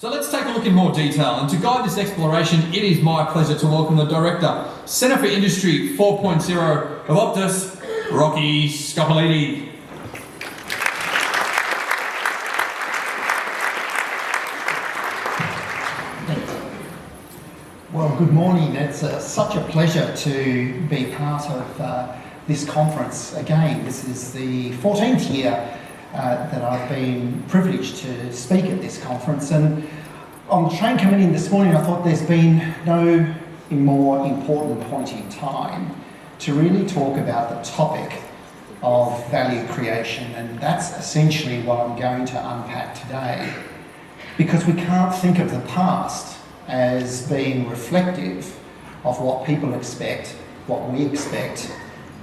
So let's take a look in more detail, and to guide this exploration, it is my pleasure to welcome the Director, Centre for Industry 4.0 of Optus, Rocky Scopoliti. Well, good morning. It's such a pleasure to be part of this conference. Again, this is the 14th year that I've been privileged to speak at this conference, and on the train coming in this morning I thought there's been no more important point in time to really talk about the topic of value creation, and that's essentially what I'm going to unpack today, because we can't think of the past as being reflective of what people expect, what we expect,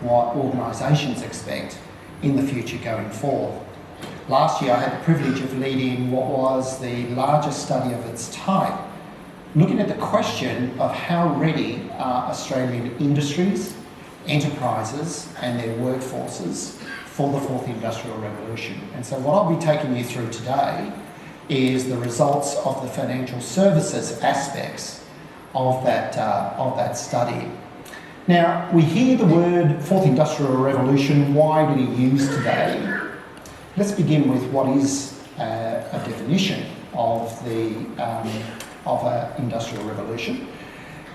what organisations expect in the future going forward. Last year I had the privilege of leading what was the largest study of its type, looking at the question of how ready are Australian industries, enterprises and their workforces for the fourth industrial revolution. And so what I'll be taking you through today is the results of the financial services aspects of that study. Now, we hear the word fourth industrial revolution widely used today. Let's begin with what is a definition of an industrial revolution.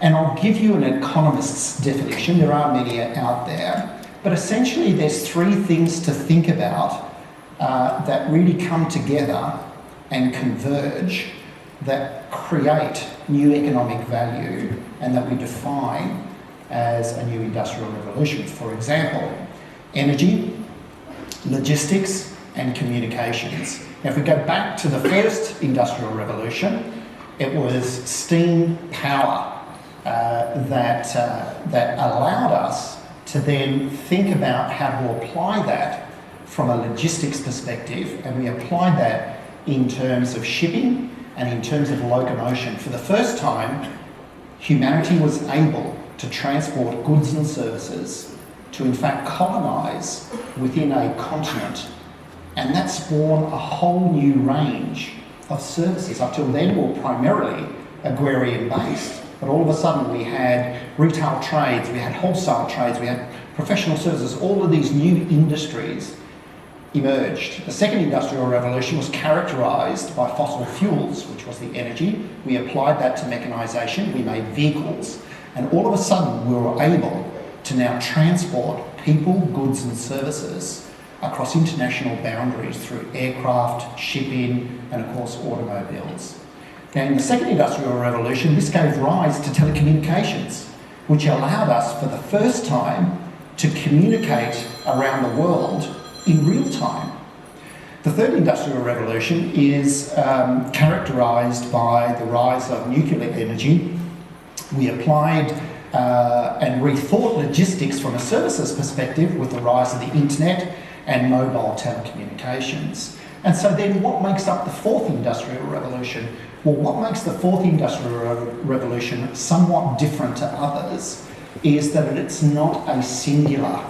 And I'll give you an economist's definition. There are many out there. But essentially there's three things to think about that really come together and converge, that create new economic value and that we define as a new industrial revolution. For example, energy, logistics and communications. Now, if we go back to the first industrial revolution, it was steam power that allowed us to then think about how to apply that from a logistics perspective, and we applied that in terms of shipping and in terms of locomotion. For the first time, humanity was able to transport goods and services to in fact colonise within a continent, and that spawned a whole new range of services. Up till then we were primarily agrarian based, but all of a sudden we had retail trades, we had wholesale trades, we had professional services. All of these new industries emerged. The second industrial revolution was characterised by fossil fuels, which was the energy. We applied that to mechanisation, we made vehicles, and all of a sudden we were able to now transport people, goods and services across international boundaries through aircraft, shipping and of course automobiles. Now, in the second industrial revolution, this gave rise to telecommunications, which allowed us for the first time to communicate around the world in real time. The third industrial revolution is characterised by the rise of nuclear energy. We applied and rethought logistics from a services perspective with the rise of the internet and mobile telecommunications. And so then what makes up the fourth industrial revolution? Well, what makes the fourth industrial revolution somewhat different to others is that it's not a singular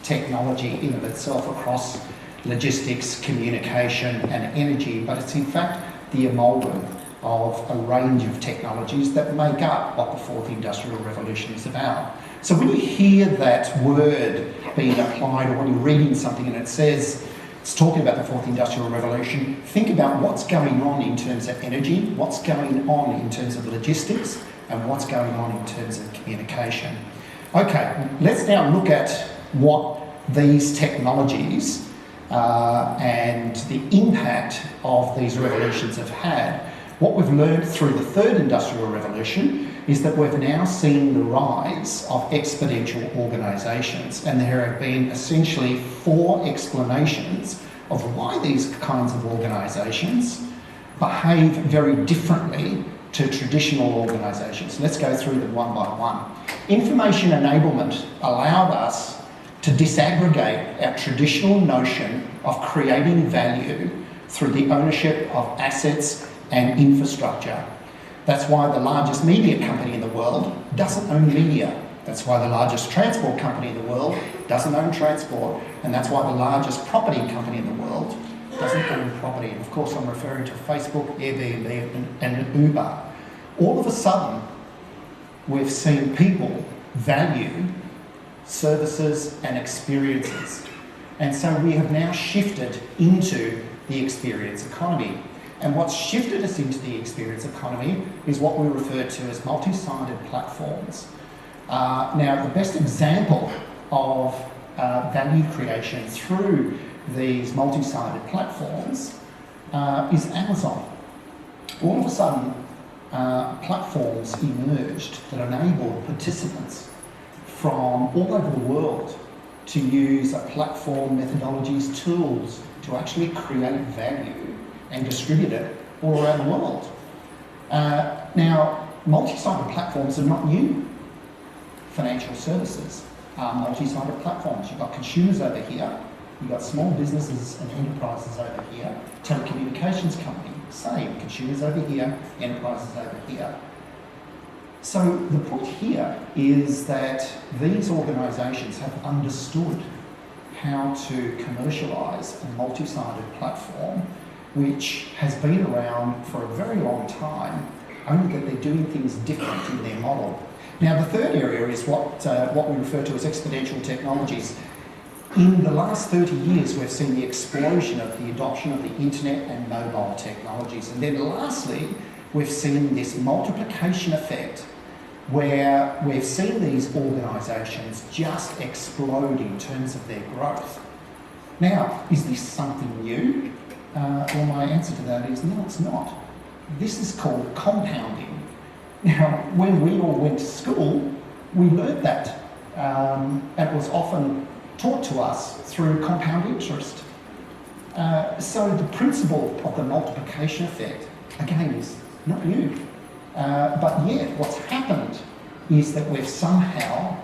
technology in of itself across logistics, communication and energy, but it's in fact the amalgam of a range of technologies that make up what the fourth industrial revolution is about. So when you hear that word being applied, or when you're reading something and it says it's talking about the fourth industrial revolution, think about what's going on in terms of energy, what's going on in terms of logistics and what's going on in terms of communication. Okay, let's now look at what these technologies and the impact of these revolutions have had. What we've learned through the third industrial revolution is that we've now seen the rise of exponential organisations, and there have been essentially four explanations of why these kinds of organisations behave very differently to traditional organisations. Let's go through them one by one. Information enablement allowed us to disaggregate our traditional notion of creating value through the ownership of assets and infrastructure. That's why the largest media company in the world doesn't own media. That's why the largest transport company in the world doesn't own transport. And that's why the largest property company in the world doesn't own property. And of course, I'm referring to Facebook, Airbnb, and Uber. All of a sudden, we've seen people value services and experiences. And so we have now shifted into the experience economy. And what's shifted us into the experience economy is what we refer to as multi-sided platforms. Now, the best example of value creation through these multi-sided platforms is Amazon. All of a sudden, platforms emerged that enabled participants from all over the world to use platform methodologies, tools to actually create value and distribute it all around the world. Now, multi-sided platforms are not new. Financial services are multi-sided platforms. You've got consumers over here, you've got small businesses and enterprises over here, telecommunications company, same, consumers over here, enterprises over here. So the point here is that these organisations have understood how to commercialise a multi-sided platform which has been around for a very long time, only that they're doing things different in their model. Now, the third area is what we refer to as exponential technologies. In the last 30 years, we've seen the explosion of the adoption of the internet and mobile technologies. And then lastly, we've seen this multiplication effect where we've seen these organisations just explode in terms of their growth. Now, is this something new? Well, my answer to that is no, it's not. This is called compounding. Now, when we all went to school, we learned that, and it was often taught to us through compound interest. So the principle of the multiplication effect, again, is not new. But yet, what's happened is that we've somehow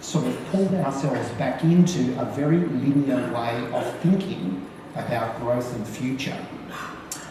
sort of pulled ourselves back into a very linear way of thinking about growth and future.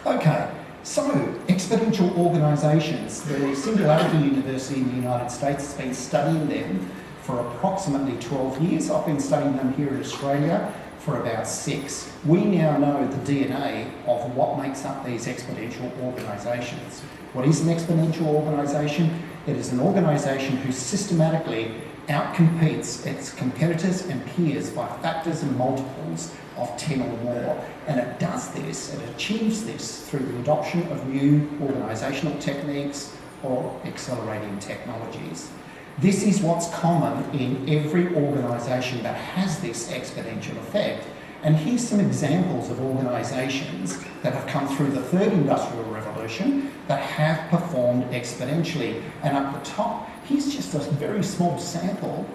Okay, so exponential organisations. The Singularity University in the United States has been studying them for approximately 12 years. I've been studying them here in Australia for about 6. We now know the DNA of what makes up these exponential organisations. What is an exponential organisation? It is an organisation who systematically outcompetes its competitors and peers by factors and multiples of 10 or more. And it does this, it achieves this through the adoption of new organisational techniques or accelerating technologies. This is what's common in every organisation that has this exponential effect. And here's some examples of organisations that have come through the third industrial revolution that have performed exponentially. And at the top, here's just a very small sample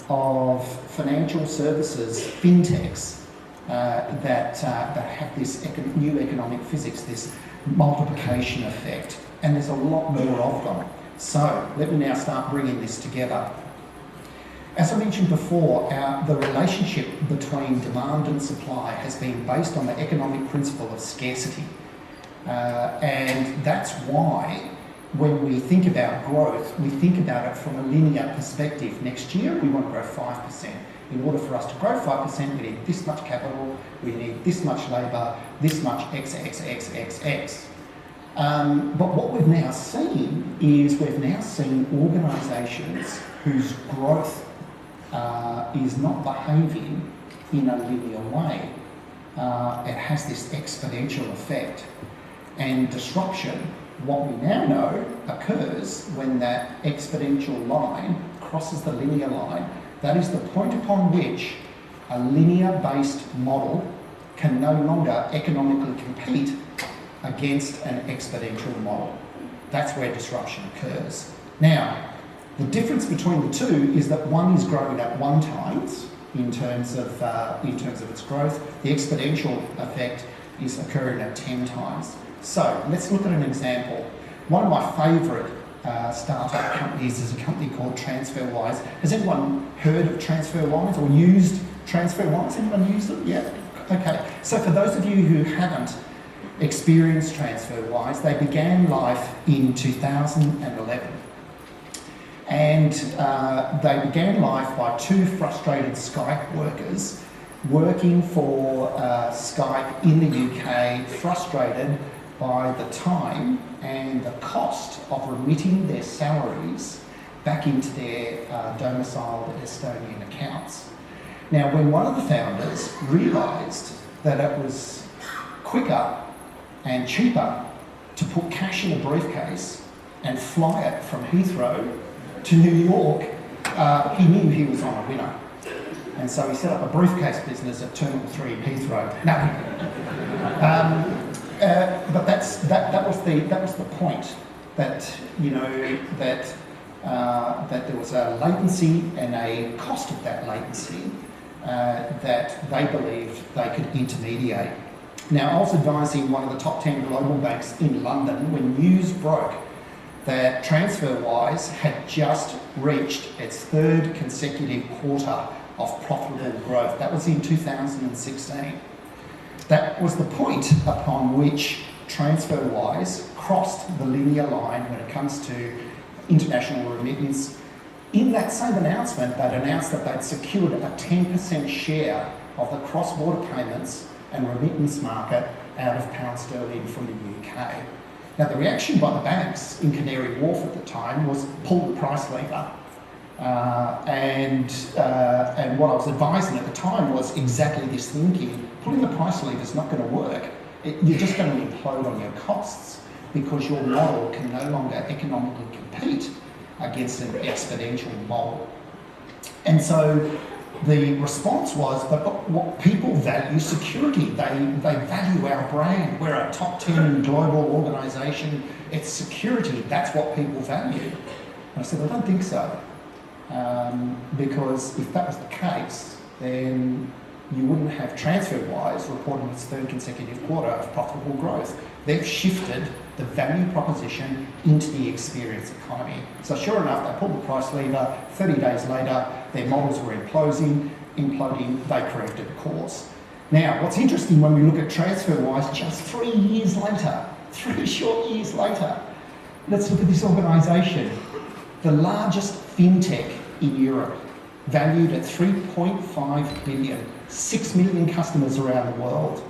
of financial services, fintechs, that have this new economic physics, this multiplication effect. And there's a lot more of them. So let me now start bringing this together. As I mentioned before, the relationship between demand and supply has been based on the economic principle of scarcity. And that's why when we think about growth, we think about it from a linear perspective. Next year, we want to grow 5%. In order for us to grow 5%, we need this much capital, we need this much labour, this much XXXXX. But what we've now seen is organisations whose growth is not behaving in a linear way. It has this exponential effect. And disruption, what we now know, occurs when that exponential line crosses the linear line. That is the point upon which a linear-based model can no longer economically compete against an exponential model. That's where disruption occurs. Now, the difference between the two is that one is growing at 1 times in terms of its growth. The exponential effect is occurring at 10 times. So let's look at an example. One of my favourite startup companies is a company called Transferwise. Has anyone heard of Transferwise or used Transferwise? Anyone used it? Yeah? Okay. So for those of you who haven't experienced Transferwise, they began life in 2011. And they began life by 2 frustrated Skype workers working for Skype in the UK, frustrated by the time and the cost of remitting their salaries back into their domiciled Estonian accounts. Now, when one of the founders realised that it was quicker and cheaper to put cash in a briefcase and fly it from Heathrow to New York, he knew he was on a winner. And so he set up a briefcase business at Terminal 3 in Heathrow. No. But that was the point, that that there was a latency and a cost of that latency that they believed they could intermediate. Now, I was advising one of the top 10 global banks in London when news broke that Transferwise had just reached its third consecutive quarter of profitable growth. That was in 2016. That was the point upon which Transferwise crossed the linear line when it comes to international remittance. In that same announcement, they'd announced that they'd secured a 10% share of the cross-border payments and remittance market out of pound sterling from the UK. Now, the reaction by the banks in Canary Wharf at the time was pull the price lever. And what I was advising at the time was exactly this thinking. Pulling the price lever is not going to work. You're just going to implode on your costs because your model can no longer economically compete against an exponential model. And so the response was, but what people value security. They value our brand. We're a top 10 global organisation. It's security. That's what people value. And I said, I don't think so. Because if that was the case, then you wouldn't have Transferwise reporting its third consecutive quarter of profitable growth. They've shifted the value proposition into the experience economy. So sure enough, they pulled the price lever. 30 days later, their models were imploding, they corrected course. Now, what's interesting when we look at Transferwise just 3 years later, 3 short years later, let's look at this organisation. The largest fintech in Europe, valued at 3.5 billion, 6 million customers around the world.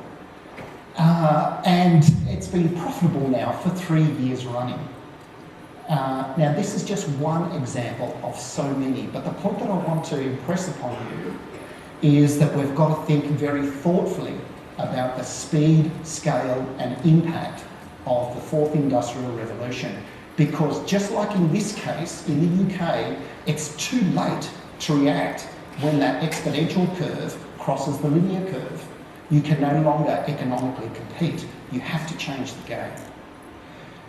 And it's been profitable now for 3 years running. Now, this is just one example of so many, but the point that I want to impress upon you is that we've got to think very thoughtfully about the speed, scale, and impact of the fourth industrial revolution. Because just like in this case, in the UK, it's too late to react when that exponential curve crosses the linear curve. You can no longer economically compete. You have to change the game.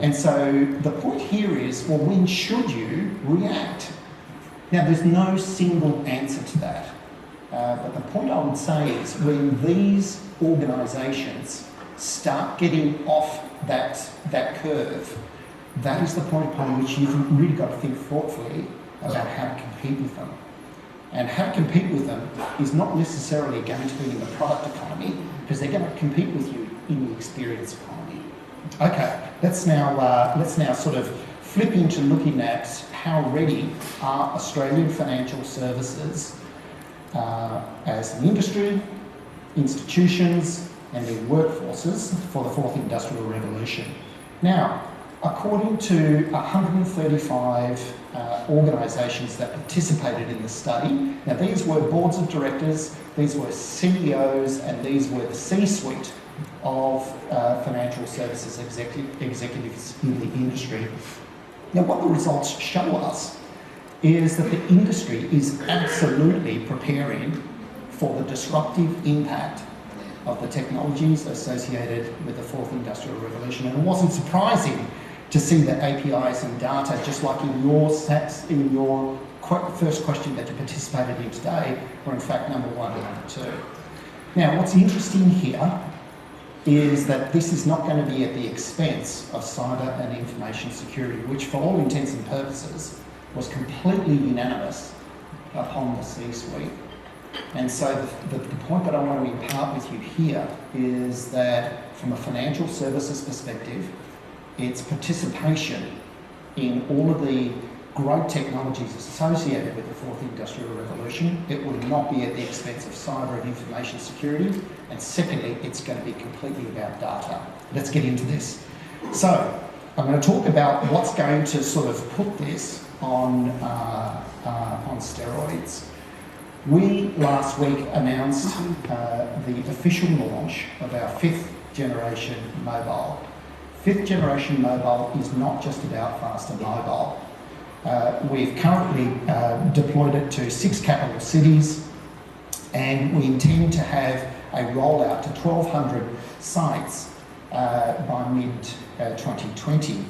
And so the point here is, well, when should you react? Now, there's no single answer to that. But the point I would say is when these organisations start getting off that curve, that is the point upon which you've really got to think thoughtfully about how to compete with them. And how to compete with them is not necessarily going to be in the product economy, because they're going to compete with you in the experience economy. Okay, let's now sort of flip into looking at how ready are Australian financial services as an industry, institutions, and their workforces for the fourth industrial revolution. Now, according to 135 organisations that participated in the study, now these were boards of directors, these were CEOs, and these were the C-suite of financial services executives in the industry. Now, what the results show us is that the industry is absolutely preparing for the disruptive impact of the technologies associated with the fourth industrial revolution. And it wasn't surprising to see that APIs and data, just like in your first question that you participated in today, were in fact number one and number two. Now, what's interesting here is that this is not going to be at the expense of cyber and information security, which for all intents and purposes was completely unanimous upon the C-suite. And so the point that I want to impart with you here is that from a financial services perspective, its participation in all of the great technologies associated with the fourth industrial revolution. It will not be at the expense of cyber and information security. And secondly, it's going to be completely about data. Let's get into this. So I'm going to talk about what's going to sort of put this on steroids. We last week announced the official launch of our 5th generation mobile. 5th generation mobile is not just about faster mobile. We've currently deployed it to 6 capital cities, and we intend to have a rollout to 1,200 sites by mid-2020.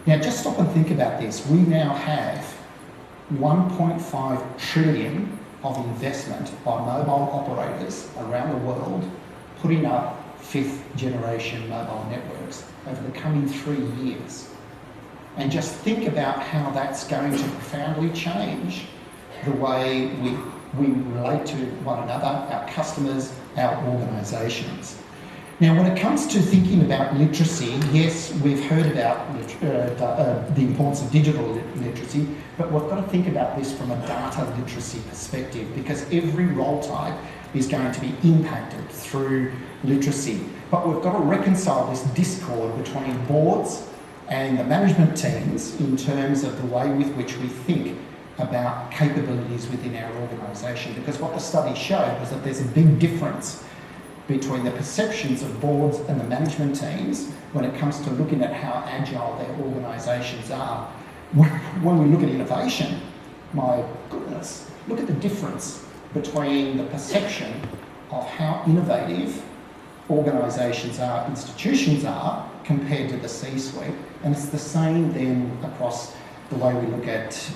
Now, just stop and think about this. We now have 1.5 trillion of investment by mobile operators around the world putting up 5th generation mobile networks over the coming 3 years. And just think about how that's going to profoundly change the way we relate to one another, our customers, our organisations. Now, when it comes to thinking about literacy, yes, we've heard about the importance of digital literacy, but we've got to think about this from a data literacy perspective, because every role type is going to be impacted through literacy. But we've got to reconcile this discord between boards and the management teams in terms of the way with which we think about capabilities within our organisation, because what the study showed was that there's a big difference between the perceptions of boards and the management teams when it comes to looking at how agile their organisations are. When we look at innovation, my goodness, look at the difference between the perception of how innovative organisations are, institutions are, compared to the C-suite. And it's the same then across the way we look at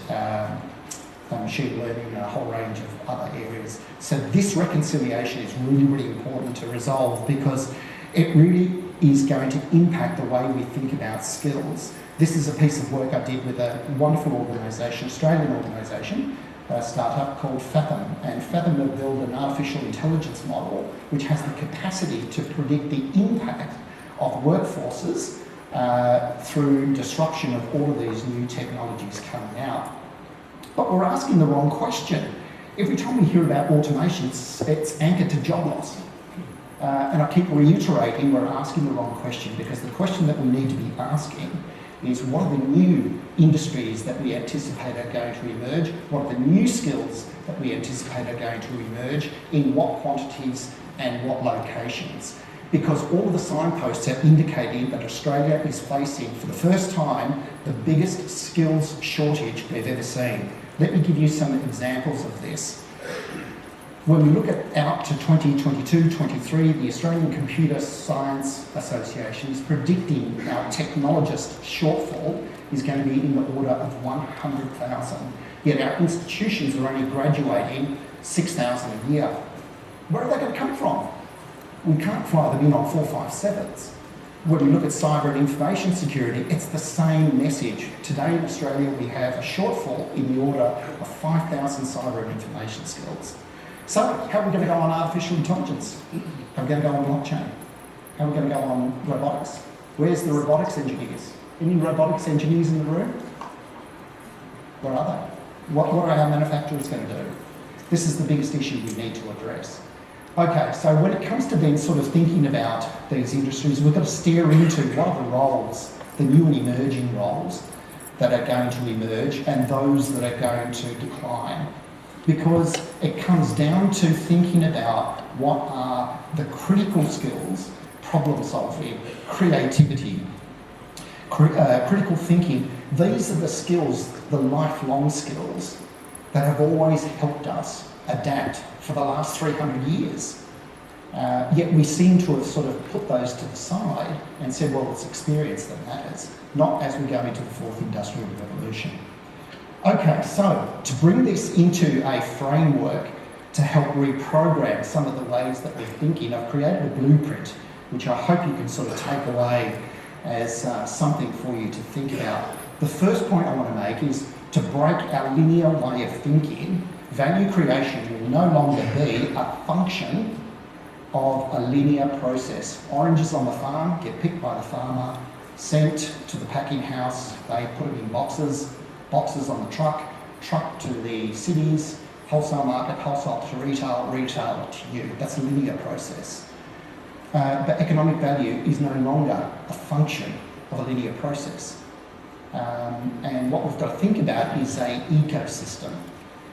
machine learning and a whole range of other areas. So this reconciliation is really, really important to resolve, because it really is going to impact the way we think about skills. This is a piece of work I did with a wonderful organisation, Australian organisation, a startup called Fathom. And Fathom have built an artificial intelligence model which has the capacity to predict the impact of workforces through disruption of all of these new technologies coming out. But we're asking the wrong question. Every time we hear about automation, it's anchored to job loss. And I keep reiterating we're asking the wrong question, because the question that we need to be asking is, what are the new industries that we anticipate are going to emerge? What are the new skills that we anticipate are going to emerge, in what quantities and what locations? Because all of the signposts are indicating that Australia is facing, for the first time, the biggest skills shortage we've ever seen. Let me give you some examples of this. When we look at out to 2022-23, the Australian Computer Science Association is predicting our technologist shortfall is going to be in the order of 100,000. Yet our institutions are only graduating 6,000 a year. Where are they going to come from? We can't fly them in on 457s. When we look at cyber and information security, it's the same message. Today in Australia, we have a shortfall in the order of 5,000 cyber and information skills. So how are we going to go on artificial intelligence? How are we going to go on blockchain? How are we going to go on robotics? Where's the robotics engineers? Any robotics engineers in the room? Where are they? What are our manufacturers going to do? This is the biggest issue we need to address. Okay, so when it comes to then sort of thinking about these industries, we've got to steer into what are the roles, the new and emerging roles that are going to emerge, and those that are going to decline. Because it comes down to thinking about what are the critical skills: problem solving, creativity, critical thinking. These are the skills, the lifelong skills, that have always helped us adapt for the last 300 years. Yet we seem to have sort of put those to the side and said, well, it's experience that matters, not as we go into the fourth industrial revolution. Okay, so to bring this into a framework to help reprogram some of the ways that we're thinking, I've created a blueprint, which I hope you can sort of take away as something for you to think about. The first point I want to make is to break our linear way of thinking. Value creation will no longer be a function of a linear process. Oranges on the farm get picked by the farmer, sent to the packing house, they put it in boxes, boxes on the truck to the cities, wholesale market, wholesale to retail, retail to you. That's a linear process. But economic value is no longer a function of a linear process. And what we've got to think about is an ecosystem,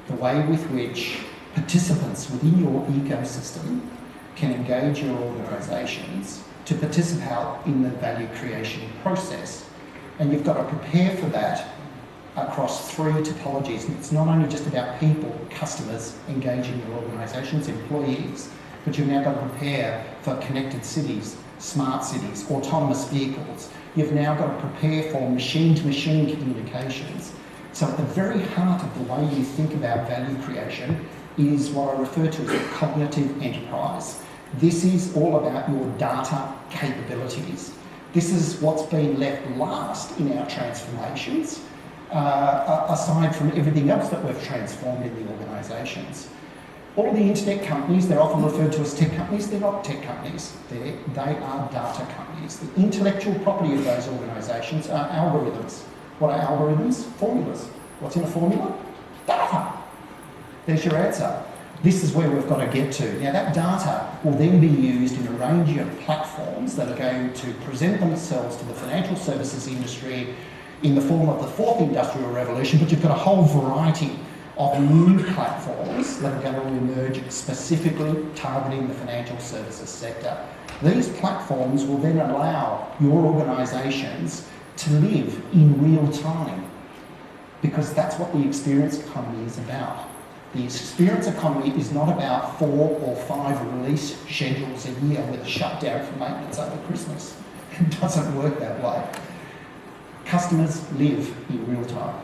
the way with which participants within your ecosystem can engage your organisations to participate in the value creation process. And you've got to prepare for that across three typologies. It's not only just about people, customers, engaging your organisations, employees, but you've now got to prepare for connected cities, smart cities, autonomous vehicles. You've now got to prepare for machine-to-machine communications. So at the very heart of the way you think about value creation is what I refer to as a cognitive enterprise. This is all about your data capabilities. This is what's been left last in our transformations, aside from everything else that we've transformed in the organisations. All of the internet companies, they're often referred to as tech companies. They're not tech companies. They are data companies. The intellectual property of those organisations are algorithms. What are algorithms? Formulas. What's in a formula? Data. There's your answer. This is where we've got to get to. Now that data will then be used in a range of platforms that are going to present themselves to the financial services industry in the form of the fourth industrial revolution, but you've got a whole variety of new platforms that are going to emerge specifically targeting the financial services sector. These platforms will then allow your organisations to live in real time, because that's what the experience economy is about. The experience economy is not about 4 or 5 release schedules a year with a shutdown for maintenance over Christmas. It doesn't work that way. Customers live in real time,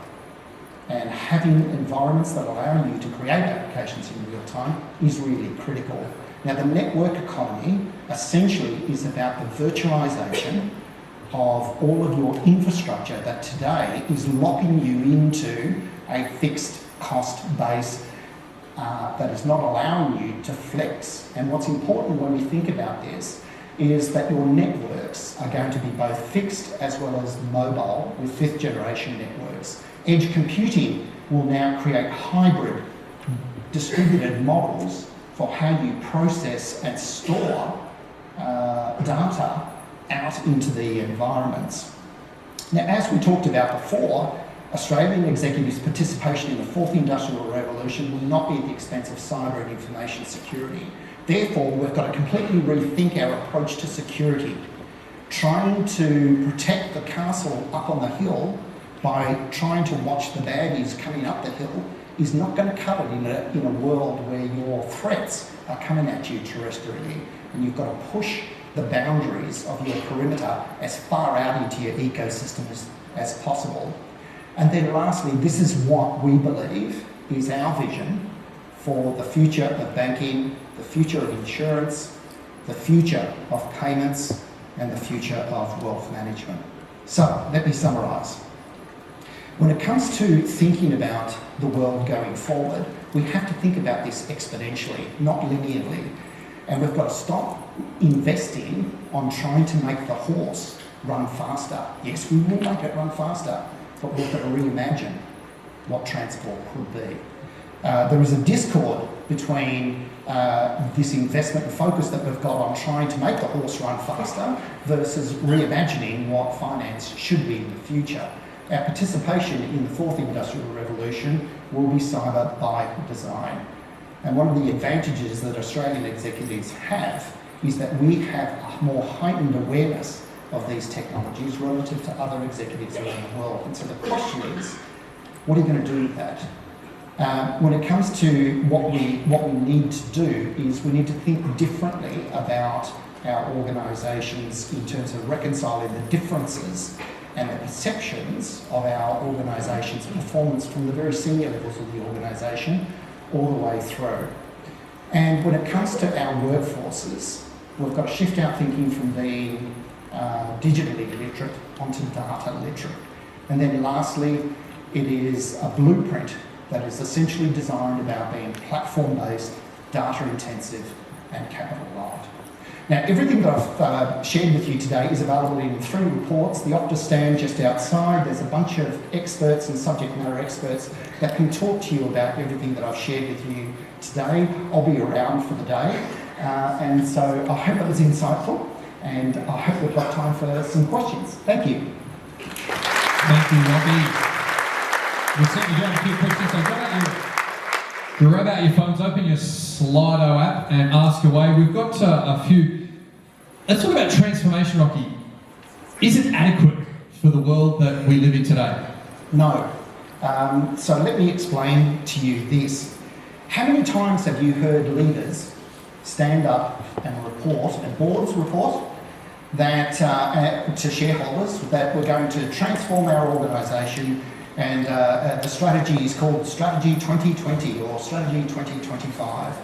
and having environments that allow you to create applications in real time is really critical. Now, the network economy essentially is about the virtualisation of all of your infrastructure that today is locking you into a fixed cost base that is not allowing you to flex. And what's important when we think about this is that your networks are going to be both fixed as well as mobile with 5th generation networks. Edge computing will now create hybrid distributed models for how you process and store data out into the environments. Now, as we talked about before, Australian executives' participation in the fourth industrial revolution will not be at the expense of cyber and information security. Therefore, we've got to completely rethink our approach to security. Trying to protect the castle up on the hill by trying to watch the baddies coming up the hill is not going to cut it in a world where your threats are coming at you terrestrially, and you've got to push the boundaries of your perimeter as far out into your ecosystem as possible. And then lastly, this is what we believe is our vision for the future of banking, the future of insurance, the future of payments, and the future of wealth management. So let me summarise. When it comes to thinking about the world going forward, we have to think about this exponentially, not linearly. And we've got to stop investing on trying to make the horse run faster. Yes, we will make it run faster, but we've got to reimagine what transport could be. There is a discord between this investment and focus that we've got on trying to make the horse run faster versus reimagining what finance should be in the future. Our participation in the fourth industrial revolution will be cyber by design. And one of the advantages that Australian executives have is that we have a more heightened awareness of these technologies relative to other executives around the world. And so the question is, what are you going to do with that? When it comes to what we need to do is we need to think differently about our organisations in terms of reconciling the differences and the perceptions of our organisation's performance from the very senior levels of the organisation all the way through. And when it comes to our workforces, we've got to shift our thinking from being digitally literate onto data literate. And then lastly, it is a blueprint that is essentially designed about being platform-based, data-intensive and capital light. Now, everything that I've shared with you today is available in 3 reports. The Optus stand just outside. There's a bunch of experts and subject matter experts that can talk to you about everything that I've shared with you today. I'll be around for the day. And so I hope it was insightful, and I hope we've got time for some questions. Thank you. Thank you, Robbie. We'll certainly do have a few questions. So grab out your phones, open your Slido app and ask away. We've got a few. Let's talk about transformation, Rocky. Is it adequate for the world that we live in today? No. So let me explain to you this. How many times have you heard leaders stand up and report, and boards report, that to shareholders that we're going to transform our organisation, and the strategy is called Strategy 2020 or Strategy 2025.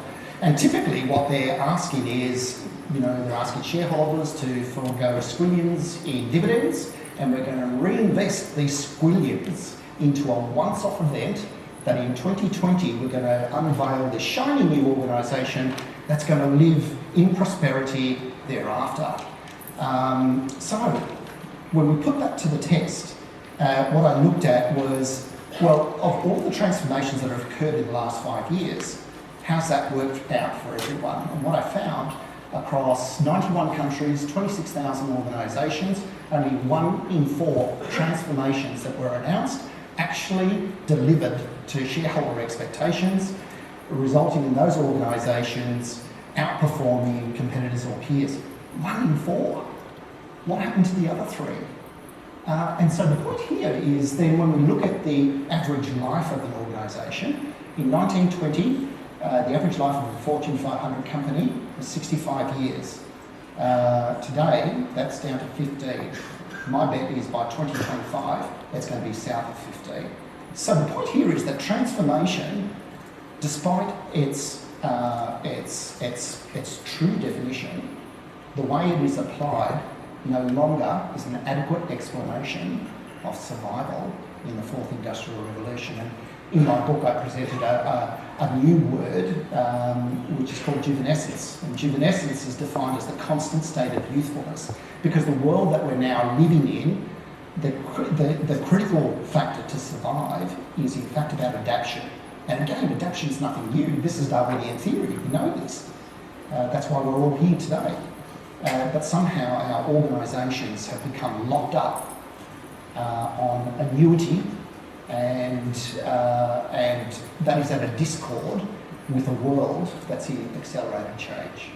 And typically what they're asking is, they're asking shareholders to forego squillions in dividends, and we're going to reinvest these squillions into a once-off event that in 2020 we're going to unveil this shiny new organisation that's going to live in prosperity thereafter. So when we put that to the test, what I looked at was, well, of all the transformations that have occurred in the last 5 years, how's that worked out for everyone? And what I found, across 91 countries, 26,000 organisations, only 1 in 4 transformations that were announced actually delivered to shareholder expectations, resulting in those organisations outperforming competitors or peers. 1 in 4. What happened to the other 3? And so the point here is then when we look at the average life of an organisation, in 1920, the average life of a Fortune 500 company was 65 years. Today, that's down to 15. My bet is by 2025, that's going to be south of 15. So the point here is that transformation, despite its true definition, the way it is applied no longer is an adequate explanation of survival in the 4th Industrial Revolution. And in my book, I presented a new word, which is called juvenescence. And juvenescence is defined as the constant state of youthfulness, because the world that we're now living in, the critical factor to survive is in fact about adaptation. And again, adaptation is nothing new. This is Darwinian theory. We know this. That's why we're all here today. But somehow our organisations have become locked up on annuity, and that is at a discord with a world that's in accelerated change.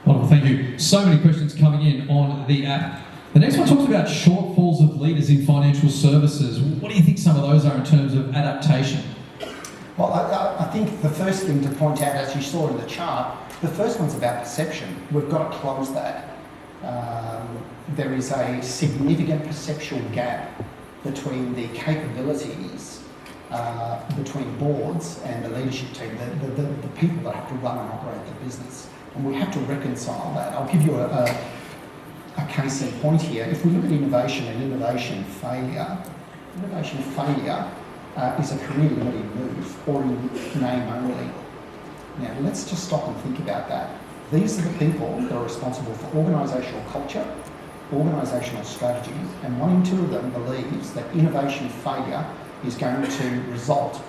Wonderful, thank you. So many questions coming in on the app. The next one talks about shortfalls of leaders in financial services. What do you think some of those are in terms of adaptation? Well, I think the first thing to point out, as you saw in the chart, the first one's about perception. We've got to close that. There is a significant perceptual gap between the capabilities between boards and the leadership team, the people that have to run and operate the business. And we have to reconcile that. I'll give you a case in point here. If we look at innovation and innovation failure is a career-limiting move, or in name only. Now, let's just stop and think about that. These are the people that are responsible for organisational culture, organisational strategy, and 1 in 2 of them believes that innovation failure is going to result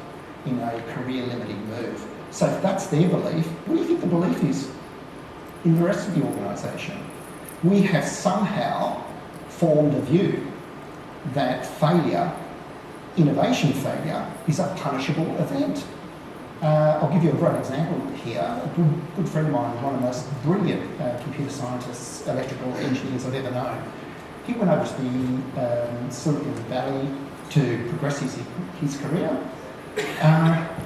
in a career-limiting move. So if that's their belief, what do you think the belief is in the rest of the organisation? We have somehow formed a view that failure, innovation failure, is a punishable event. I'll give you a great example here. A good friend of mine, one of the most brilliant computer scientists, electrical engineers I've ever known, he went over to the Silicon Valley to progress his career.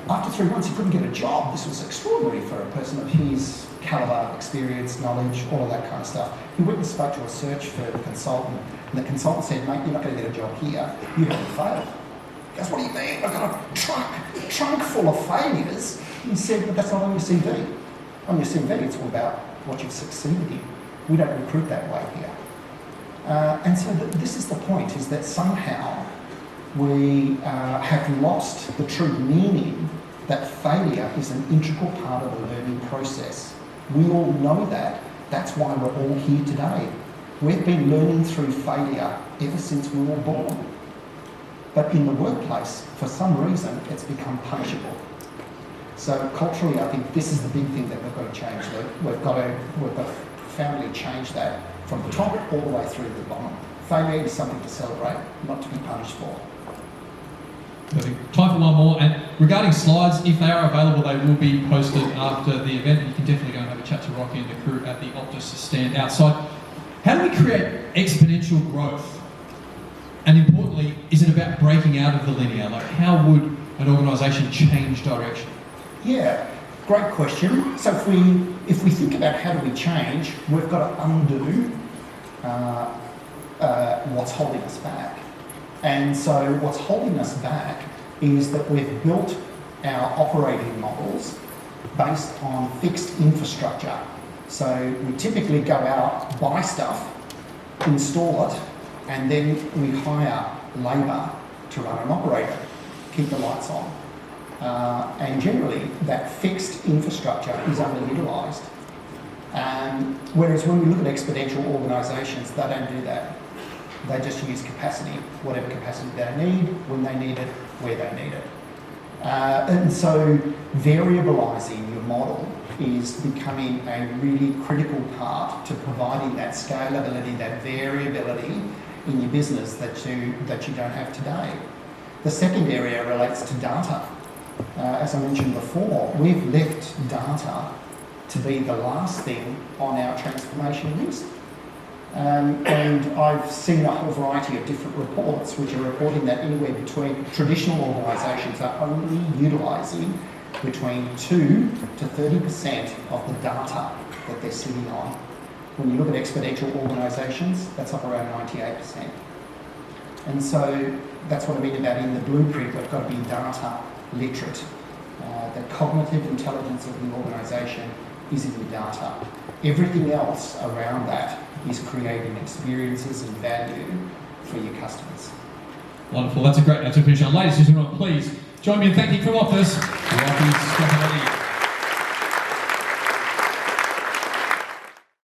After 3 months, he couldn't get a job. This was extraordinary for a person of his calibre, experience, knowledge, all of that kind of stuff. He went and spoke to a search firm consultant, and the consultant said, "Mate, you're not going to get a job here. You haven't failed." He goes, "What do you mean? I've got a trunk full of failures." He said, "But that's not on your CV. On your CV, it's all about what you've succeeded in. We don't recruit that way here." And so this is the point, is that somehow we have lost the true meaning that failure is an integral part of the learning process. We all know that, That's why we're all here today. We've been learning through failure ever since we were born. But in the workplace, for some reason, it's become punishable. So culturally, I think this is the big thing that we've got to change. We've got to profoundly change that from the top all the way through to the bottom. Failure is something to celebrate, not to be punished for. Perfect. Time for one more. And regarding slides, if they are available, they will be posted after the event. You can definitely go and have a chat to Rocky and the crew at the Optus stand outside. How do we create exponential growth? And importantly, is it about breaking out of the linear? Like, how would an organisation change direction? Yeah, great question. So if we think about how do we change, we've got to undo what's holding us back. And so what's holding us back is that we've built our operating models based on fixed infrastructure. So we typically go out, buy stuff, install it, and then we hire labour to run an operator, keep the lights on. And generally, that fixed infrastructure is underutilised. Whereas when we look at exponential organisations, they don't do that. They just use capacity, whatever capacity they need, when they need it, where they need it. And so variabilising your model is becoming a really critical part to providing that scalability, that variability in your business that you don't have today. The second area relates to data. As I mentioned before, we've left data to be the last thing on our transformation list. And I've seen a whole variety of different reports which are reporting that anywhere between traditional organisations are only utilising between 2 to 30% of the data that they're sitting on. When you look at exponential organisations, that's up around 98%. And so that's what I mean about in the blueprint, we've got to be data literate. The cognitive intelligence of the organisation is in the data. Everything else around that is creating experiences and value for your customers. Wonderful. That's a great note to finish on. Ladies and gentlemen, please join me in thanking from Optus, Rocky Scott.